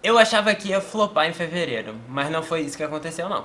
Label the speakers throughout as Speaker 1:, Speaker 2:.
Speaker 1: Eu achava que ia flopar em fevereiro, mas não foi isso que aconteceu não.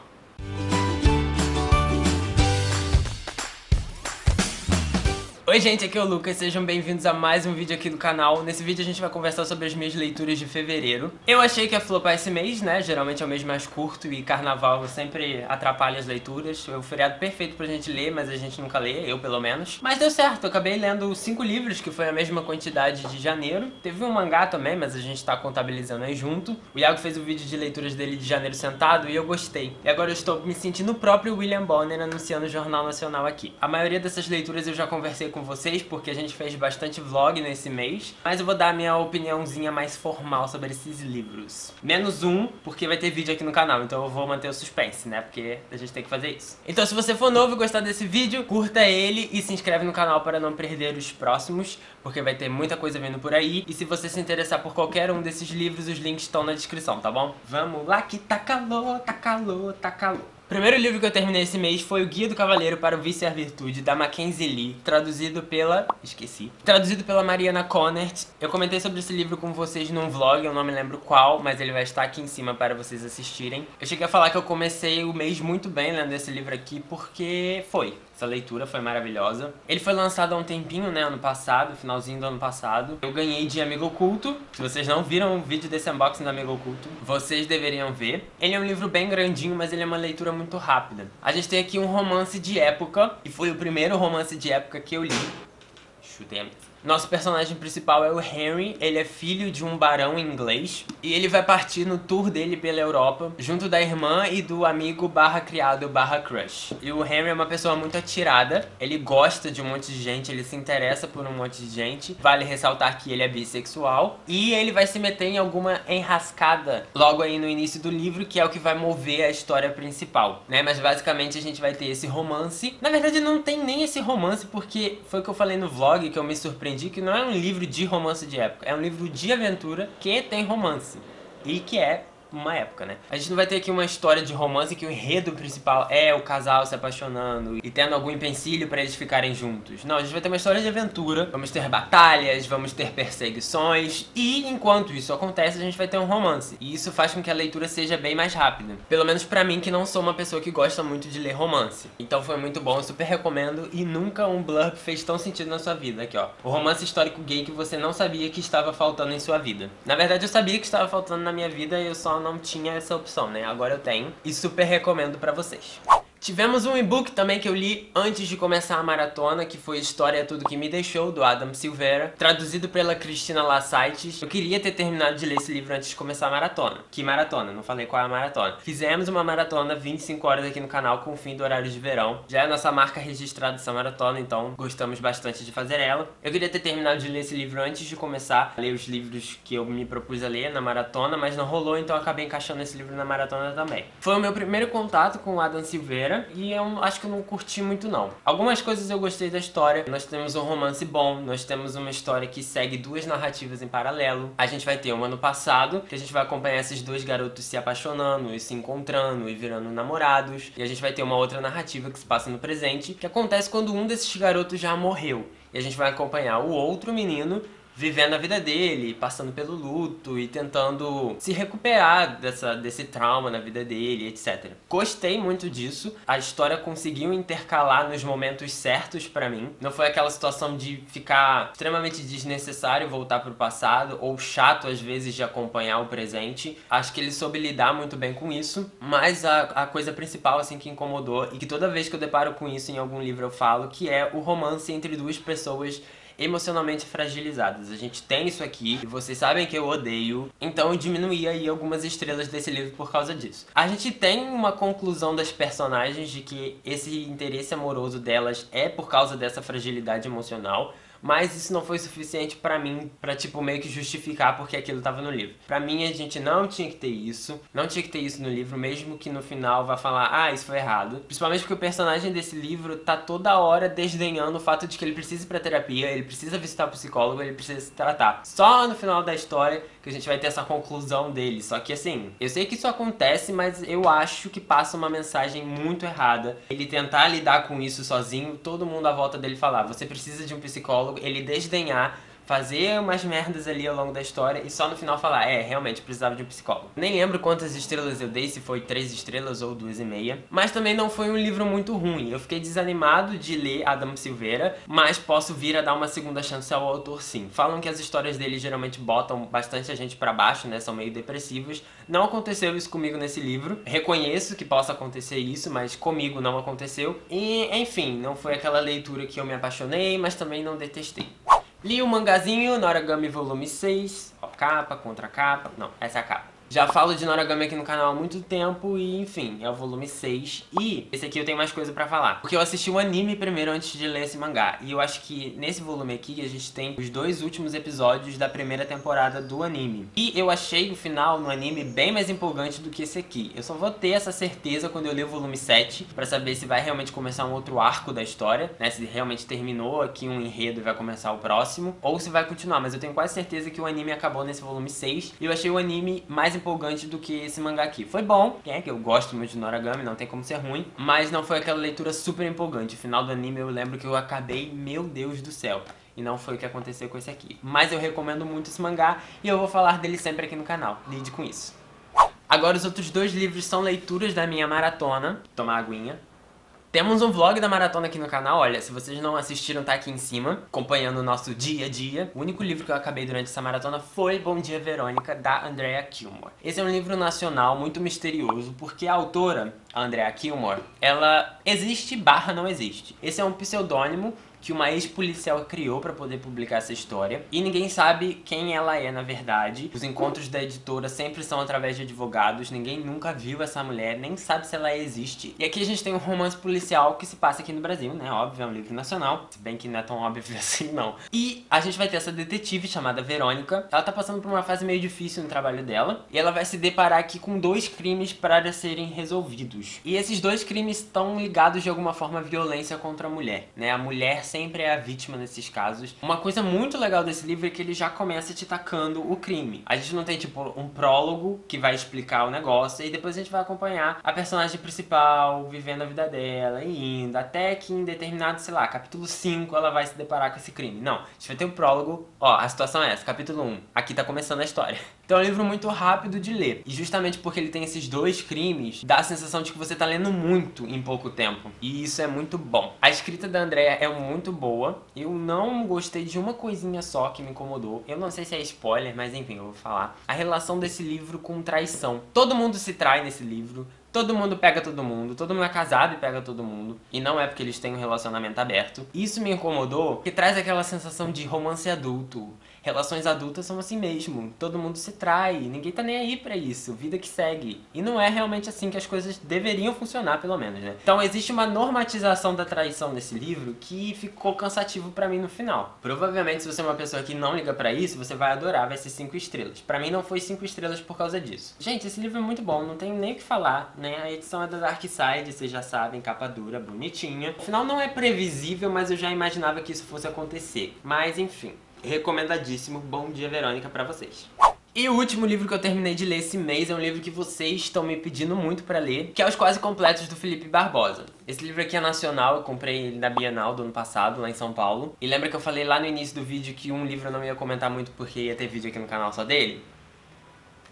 Speaker 1: Oi gente, aqui é o Lucas, sejam bem-vindos a mais um vídeo aqui do canal. Nesse vídeo a gente vai conversar sobre as minhas leituras de fevereiro. Eu achei que ia flopar esse mês, né, geralmente é o mês mais curto e carnaval sempre atrapalha as leituras. É o feriado perfeito pra gente ler, mas a gente nunca lê, eu pelo menos. Mas deu certo, eu acabei lendo 5 livros, que foi a mesma quantidade de janeiro. Teve um mangá também, mas a gente tá contabilizando aí junto. O Iago fez o vídeo de leituras dele de janeiro sentado e eu gostei. E agora eu estou me sentindo o próprio William Bonner anunciando o Jornal Nacional aqui. A maioria dessas leituras eu já conversei com vocês, porque a gente fez bastante vlog nesse mês, mas eu vou dar a minha opiniãozinha mais formal sobre esses livros. Menos um, porque vai ter vídeo aqui no canal, então eu vou manter o suspense, né, porque a gente tem que fazer isso. Então se você for novo e gostar desse vídeo, curta ele e se inscreve no canal para não perder os próximos, porque vai ter muita coisa vindo por aí, e se você se interessar por qualquer um desses livros, os links estão na descrição, tá bom? Vamos lá que tá calor, tá calor, tá calor. O primeiro livro que eu terminei esse mês foi O Guia do Cavaleiro para o Vício e a Virtude, da Mackenzie Lee, traduzido pela Mariana Conert. Eu comentei sobre esse livro com vocês num vlog, eu não me lembro qual, mas ele vai estar aqui em cima para vocês assistirem. Eu cheguei a falar que eu comecei o mês muito bem lendo esse livro aqui, porque essa leitura foi maravilhosa. Ele foi lançado há um tempinho, né, ano passado, finalzinho do ano passado. Eu ganhei de Amigo Oculto. Se vocês não viram o vídeo desse unboxing do Amigo Oculto, vocês deveriam ver. Ele é um livro bem grandinho, mas ele é uma leitura muito rápida. A gente tem aqui um romance de época, e foi o primeiro romance de época que eu li. Chutei a mesa. Nosso personagem principal é o Henry, ele é filho de um barão inglês e ele vai partir no tour dele pela Europa junto da irmã e do amigo barra criado barra crush. E o Henry é uma pessoa muito atirada, ele gosta de um monte de gente, ele se interessa por um monte de gente. Vale ressaltar que ele é bissexual e ele vai se meter em alguma enrascada logo aí no início do livro, que é o que vai mover a história principal, né? Mas basicamente a gente vai ter esse romance. Na verdade não tem nem esse romance, porque foi o que eu falei no vlog, que eu me surpreendi, que não é um livro de romance de época, é um livro de aventura que tem romance e que é uma época, né? A gente não vai ter aqui uma história de romance que o enredo principal é o casal se apaixonando e tendo algum empecilho pra eles ficarem juntos. Não, a gente vai ter uma história de aventura, vamos ter batalhas, vamos ter perseguições e enquanto isso acontece a gente vai ter um romance. E isso faz com que a leitura seja bem mais rápida. Pelo menos pra mim, que não sou uma pessoa que gosta muito de ler romance. Então foi muito bom, eu super recomendo e nunca um blurb fez tão sentido na sua vida. Aqui ó, o romance histórico gay que você não sabia que estava faltando em sua vida. Na verdade eu sabia que estava faltando na minha vida e eu só não tinha essa opção, né? Agora eu tenho e super recomendo pra vocês. Tivemos um e-book também que eu li antes de começar a maratona, que foi História é Tudo Que Me Deixou, do Adam Silveira, traduzido pela Cristina Lasaites. Eu queria ter terminado de ler esse livro antes de começar a maratona. Que maratona? Não falei qual é a maratona. Fizemos uma maratona 25 horas aqui no canal com o fim do horário de verão. Já é a nossa marca registrada dessa maratona, então gostamos bastante de fazer ela. Eu queria ter terminado de ler esse livro antes de começar a ler os livros que eu me propus a ler na maratona, mas não rolou, então eu acabei encaixando esse livro na maratona também. Foi o meu primeiro contato com o Adam Silveira, e eu acho que eu não curti muito não. Algumas coisas eu gostei da história. Nós temos um romance bom, nós temos uma história que segue duas narrativas em paralelo. A gente vai ter uma no passado, que a gente vai acompanhar esses dois garotos se apaixonando e se encontrando e virando namorados. E a gente vai ter uma outra narrativa que se passa no presente, que acontece quando um desses garotos já morreu. E a gente vai acompanhar o outro menino vivendo a vida dele, passando pelo luto e tentando se recuperar desse trauma na vida dele, etc. Gostei muito disso, a história conseguiu intercalar nos momentos certos pra mim. Não foi aquela situação de ficar extremamente desnecessário voltar pro passado, ou chato às vezes de acompanhar o presente. Acho que ele soube lidar muito bem com isso, mas a coisa principal assim que incomodou, e que toda vez que eu deparo com isso em algum livro eu falo, que é o romance entre duas pessoas emocionalmente fragilizadas. A gente tem isso aqui, e vocês sabem que eu odeio, então eu diminuí aí algumas estrelas desse livro por causa disso. A gente tem uma conclusão das personagens de que esse interesse amoroso delas é por causa dessa fragilidade emocional, mas isso não foi suficiente pra mim, pra tipo meio que justificar porque aquilo tava no livro. Pra mim a gente não tinha que ter isso, não tinha que ter isso no livro, mesmo que no final vá falar, ah, isso foi errado. Principalmente porque o personagem desse livro tá toda hora desdenhando o fato de que ele precisa ir pra terapia, ele precisa visitar o psicólogo, ele precisa se tratar. Só no final da história que a gente vai ter essa conclusão dele. Só que assim, eu sei que isso acontece, mas eu acho que passa uma mensagem muito errada. Ele tentar lidar com isso sozinho, todo mundo à volta dele falar, você precisa de um psicólogo, ele desdenhar fazer umas merdas ali ao longo da história e só no final falar, realmente precisava de um psicólogo. Nem lembro quantas estrelas eu dei, se foi 3 estrelas ou 2,5, mas também não foi um livro muito ruim. Eu fiquei desanimado de ler Adam Silveira, mas posso vir a dar uma segunda chance ao autor sim. Falam que as histórias dele geralmente botam bastante a gente pra baixo, né, são meio depressivas. Não aconteceu isso comigo nesse livro. Reconheço que possa acontecer isso, mas comigo não aconteceu. E, enfim, não foi aquela leitura que eu me apaixonei, mas também não detestei. Li o mangazinho, Noragami volume 6, ó, capa, contra capa, não, essa é a capa. Já falo de Noragami aqui no canal há muito tempo e, enfim, é o volume 6. E esse aqui eu tenho mais coisa pra falar. Porque eu assisti o anime primeiro antes de ler esse mangá. E eu acho que nesse volume aqui a gente tem os 2 últimos episódios da primeira temporada do anime. E eu achei o final no anime bem mais empolgante do que esse aqui. Eu só vou ter essa certeza quando eu ler o volume 7, pra saber se vai realmente começar um outro arco da história, né? Se realmente terminou aqui um enredo e vai começar o próximo, ou se vai continuar. Mas eu tenho quase certeza que o anime acabou nesse volume 6. E eu achei o anime mais empolgante do que esse mangá aqui. Foi bom, que eu gosto muito de Noragami, não tem como ser ruim, mas não foi aquela leitura super empolgante. O final do anime eu lembro que eu acabei, meu Deus do céu. E não foi o que aconteceu com esse aqui. Mas eu recomendo muito esse mangá e eu vou falar dele sempre aqui no canal. Lide com isso. Agora os outros 2 livros são leituras da minha maratona. Tomar aguinha. Temos um vlog da maratona aqui no canal, olha, se vocês não assistiram tá aqui em cima, acompanhando o nosso dia a dia. O único livro que eu acabei durante essa maratona foi Bom Dia Verônica, da Andrea Kilmore. Esse é um livro nacional muito misterioso, porque a autora, a Andrea Kilmore, ela existe / não existe. Esse é um pseudônimo que uma ex-policial criou pra poder publicar essa história. E ninguém sabe quem ela é, na verdade. Os encontros da editora sempre são através de advogados. Ninguém nunca viu essa mulher, nem sabe se ela existe. E aqui a gente tem um romance policial que se passa aqui no Brasil, né? Óbvio, é um livro nacional. Se bem que não é tão óbvio assim, não. E a gente vai ter essa detetive chamada Verônica. Ela tá passando por uma fase meio difícil no trabalho dela. E ela vai se deparar aqui com 2 crimes para serem resolvidos. E esses 2 crimes estão ligados de alguma forma à violência contra a mulher, né? A mulher sempre é a vítima nesses casos. Uma coisa muito legal desse livro é que ele já começa te tacando o crime. A gente não tem, tipo, um prólogo que vai explicar o negócio e depois a gente vai acompanhar a personagem principal vivendo a vida dela e indo, até que em determinado, sei lá, capítulo 5 ela vai se deparar com esse crime. Não, a gente vai ter um prólogo, ó, a situação é essa, capítulo 1, aqui tá começando a história. Então é um livro muito rápido de ler. E justamente porque ele tem esses 2 crimes, dá a sensação de que você tá lendo muito em pouco tempo. E isso é muito bom. A escrita da Andrea é muito boa. Eu não gostei de uma coisinha só que me incomodou. Eu não sei se é spoiler, mas enfim, eu vou falar. A relação desse livro com traição. Todo mundo se trai nesse livro. Todo mundo pega todo mundo é casado e pega todo mundo. E não é porque eles têm um relacionamento aberto. Isso me incomodou, porque traz aquela sensação de romance adulto. Relações adultas são assim mesmo. Todo mundo se trai, ninguém tá nem aí pra isso. Vida que segue. E não é realmente assim que as coisas deveriam funcionar, pelo menos, né? Então existe uma normatização da traição nesse livro que ficou cansativo pra mim no final. Provavelmente se você é uma pessoa que não liga pra isso, você vai adorar, vai ser 5 estrelas. Pra mim não foi 5 estrelas por causa disso. Gente, esse livro é muito bom, não tem nem o que falar, né? A edição é da Dark Side, vocês já sabem, capa dura, bonitinha. O final não é previsível, mas eu já imaginava que isso fosse acontecer. Mas enfim, recomendadíssimo. Bom Dia Verônica pra vocês. E o último livro que eu terminei de ler esse mês é um livro que vocês estão me pedindo muito pra ler, que é Os Quase Completos, do Felipe Barbosa. Esse livro aqui é nacional, eu comprei ele na Bienal do ano passado, lá em São Paulo. E lembra que eu falei lá no início do vídeo que um livro eu não ia comentar muito porque ia ter vídeo aqui no canal só dele?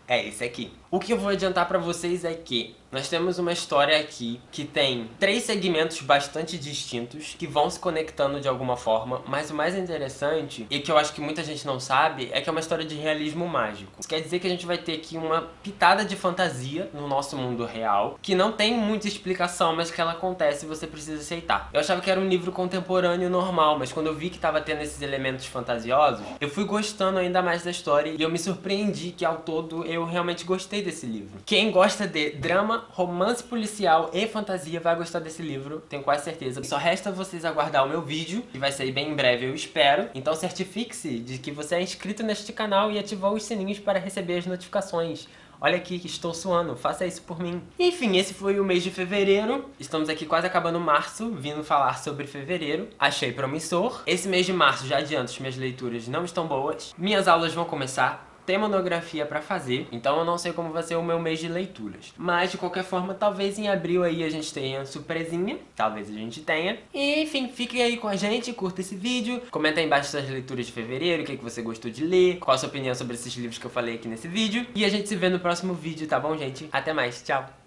Speaker 1: É esse aqui. O que eu vou adiantar pra vocês é que nós temos uma história aqui que tem 3 segmentos bastante distintos que vão se conectando de alguma forma, mas o mais interessante, e que eu acho que muita gente não sabe, é que é uma história de realismo mágico. Isso quer dizer que a gente vai ter aqui uma pitada de fantasia no nosso mundo real, que não tem muita explicação, mas que ela acontece e você precisa aceitar. Eu achava que era um livro contemporâneo normal, mas quando eu vi que tava tendo esses elementos fantasiosos, eu fui gostando ainda mais da história e eu me surpreendi que ao todo eu realmente gostei desse livro. Quem gosta de drama, romance policial e fantasia vai gostar desse livro, tenho quase certeza. Só resta vocês aguardar o meu vídeo, que vai sair bem em breve, eu espero. Então certifique-se de que você é inscrito neste canal e ativou os sininhos para receber as notificações. Olha aqui que estou suando, faça isso por mim. Enfim, esse foi o mês de fevereiro. Estamos aqui quase acabando março, vindo falar sobre fevereiro. Achei promissor. Esse mês de março, já adianto, as minhas leituras não estão boas. Minhas aulas vão começar. tem monografia pra fazer, então eu não sei como vai ser o meu mês de leituras. Mas, de qualquer forma, talvez em abril aí a gente tenha surpresinha, talvez a gente tenha. E, enfim, fique aí com a gente, curta esse vídeo, comenta aí embaixo suas leituras de fevereiro, o que você gostou de ler, qual a sua opinião sobre esses livros que eu falei aqui nesse vídeo. E a gente se vê no próximo vídeo, tá bom, gente? Até mais, tchau!